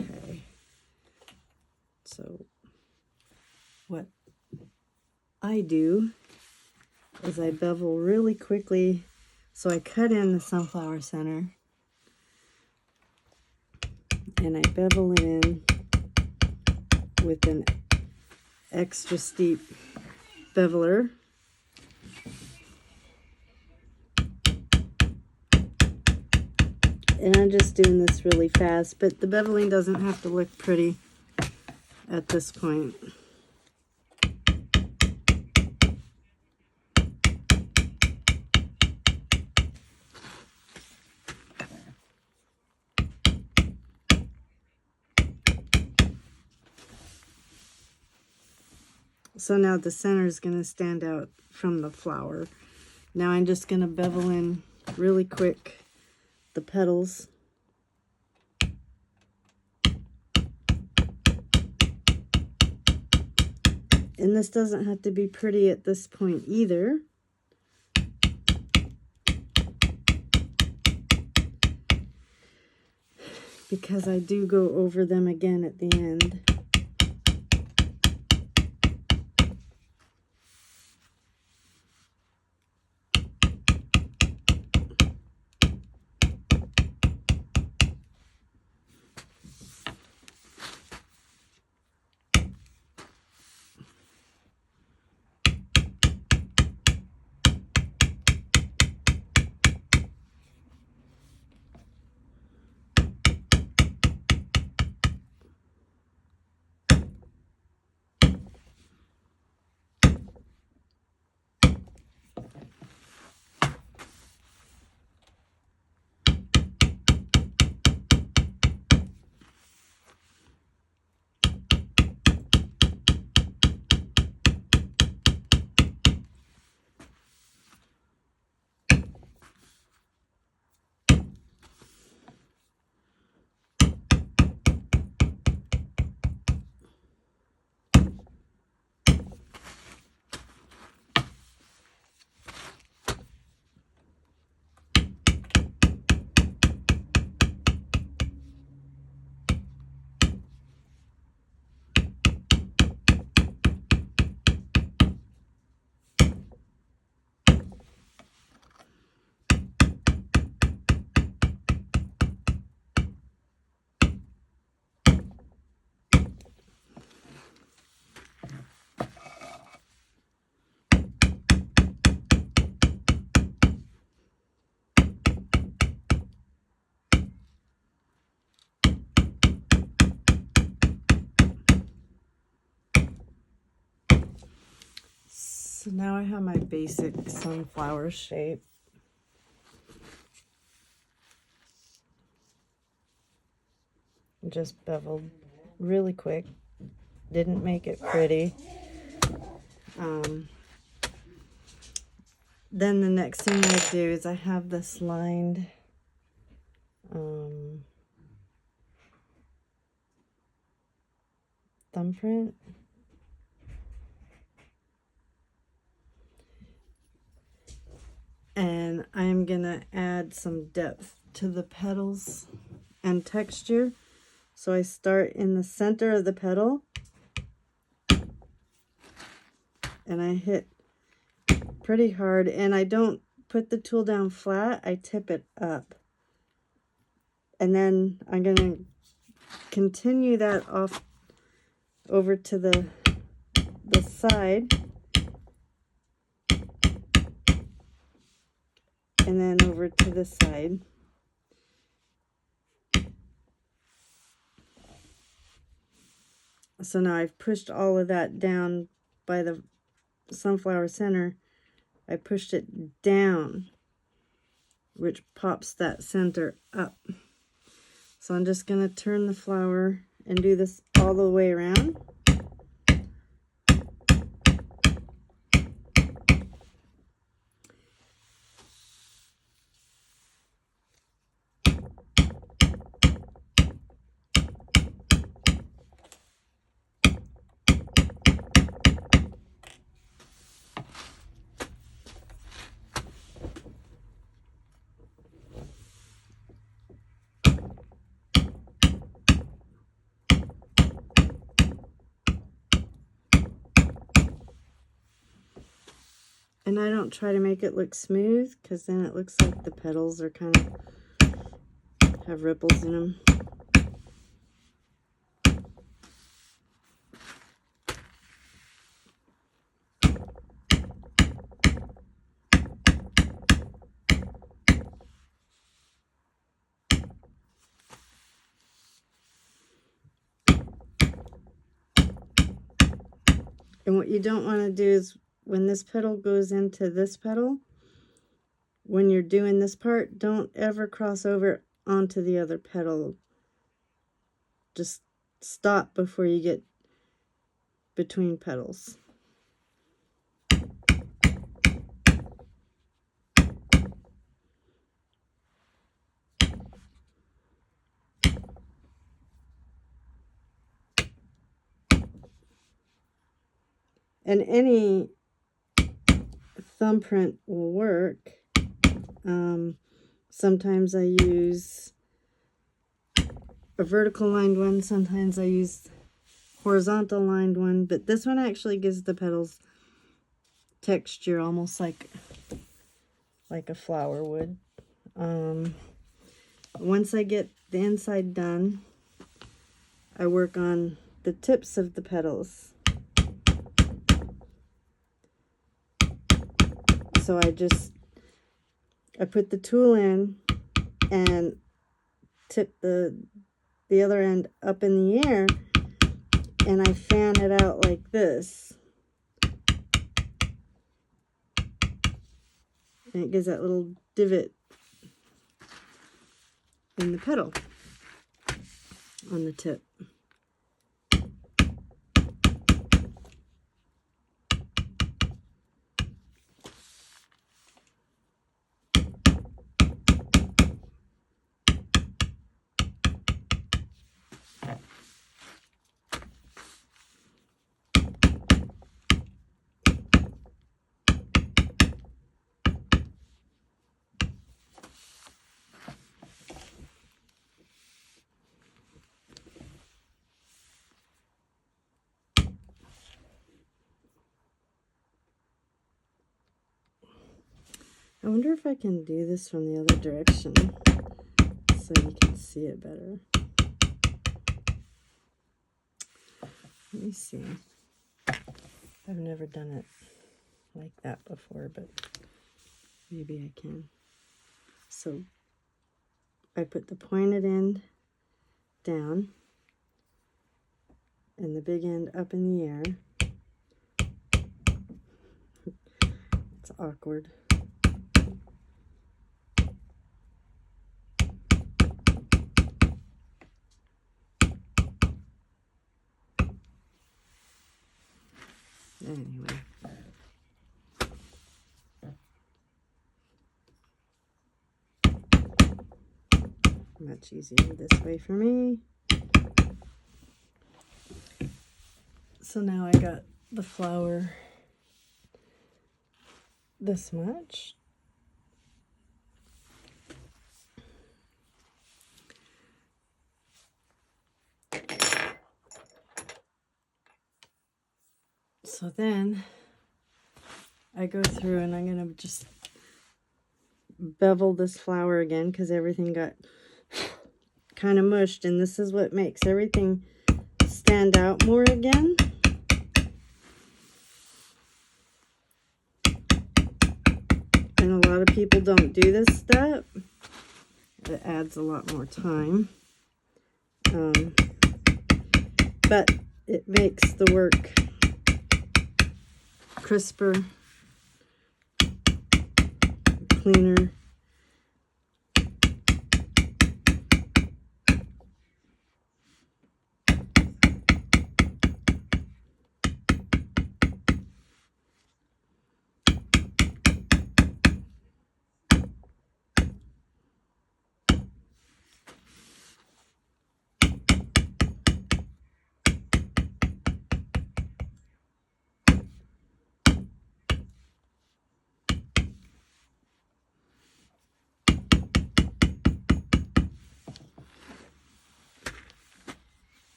Okay. So what I do is I bevel really quickly. So I cut in the sunflower center and I bevel it in with an extra steep beveler. And I'm just doing this really fast, but the beveling doesn't have to look pretty at this point. So now the center is going to stand out from the flower. Now I'm just going to bevel in really quick the petals. And this doesn't have to be pretty at this point either. Because I do go over them again at the end. So now I have my basic sunflower shape. Just beveled really quick. Didn't make it pretty. Then the next thing I do is I have this lined thumbprint. And I'm gonna add some depth to the petals and texture. So I start in the center of the petal and I hit pretty hard, and I don't put the tool down flat, I tip it up. And then I'm gonna continue that off over to the side, and then over to the side. So now I've pushed all of that down by the sunflower center. I pushed it down, which pops that center up. So I'm just going to turn the flower and do this all the way around. And I don't try to make it look smooth, because then it looks like the petals are kind of have ripples in them. And what you don't want to do is when this petal goes into this petal, when you're doing this part, don't ever cross over onto the other petal. Just stop before you get between petals. And any thumbprint will work. Sometimes I use a vertical lined one, sometimes I use horizontal lined one, but this one actually gives the petals texture almost like a flower would. Once I get the inside done, I work on the tips of the petals. So I put the tool in and tip the other end up in the air, and I fan it out like this. And it gives that little divot in the petal on the tip. I wonder if I can do this from the other direction so you can see it better. Let me see. I've never done it like that before, but maybe I can. So I put the pointed end down and the big end up in the air. It's awkward. Anyway. Much easier this way for me. So now I got the flower this much. So then I go through and I'm going to just bevel this flower again because everything got kind of mushed, and this is what makes everything stand out more again. And a lot of people don't do this step. It adds a lot more time. But it makes the work crisper, cleaner.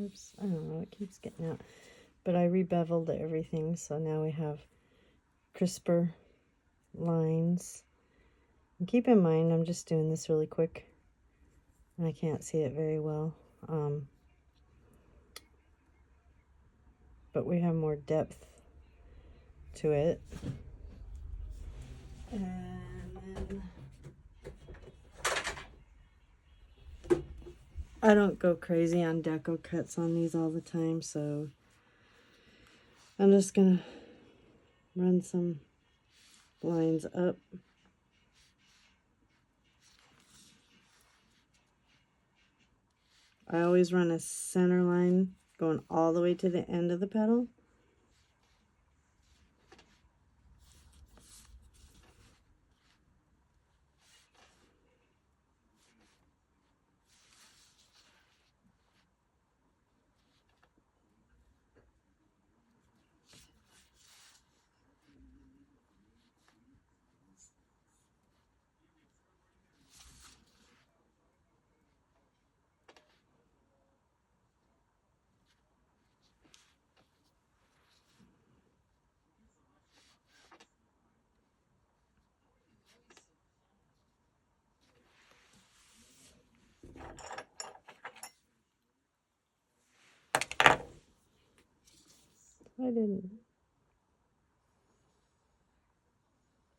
Oops, I don't know, it keeps getting out. But I rebeveled everything, so now we have crisper lines. And keep in mind, I'm just doing this really quick. And I can't see it very well. But we have more depth to it. And then I don't go crazy on deco cuts on these all the time, so I'm just gonna run some lines up. I always run a center line going all the way to the end of the petal.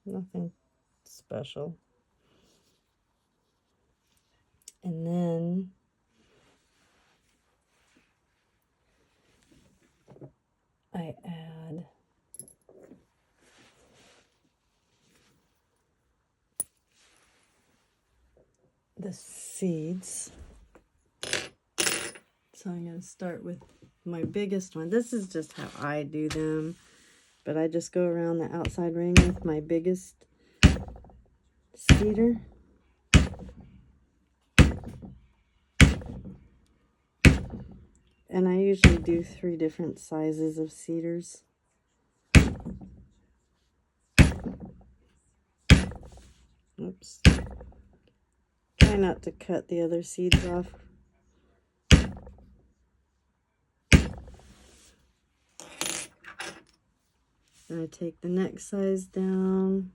Nothing special. And then I add the seeds. So I'm going to start with my biggest one. This is just how I do them, but I just go around the outside ring with my biggest cedar. And I usually do 3 different sizes of cedars. Oops. Try not to cut the other seeds off. And I take the next size down.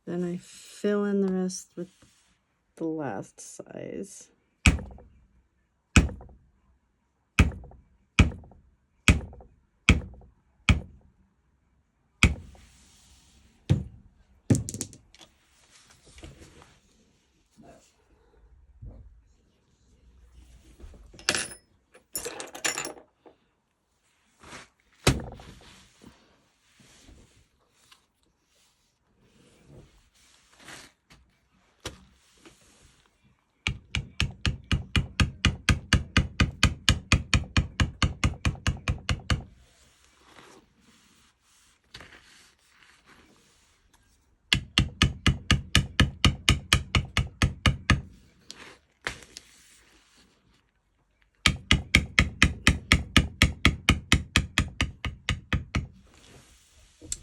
Then I fill in the rest with the last size.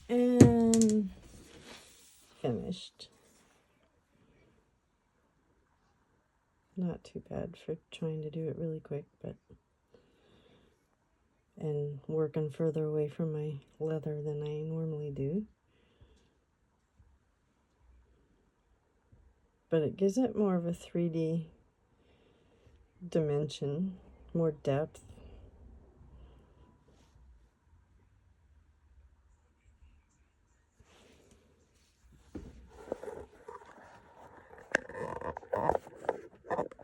And finished. Not too bad for trying to do it really quick, but and working further away from my leather than I normally do. But it gives it more of a 3D dimension, more depth.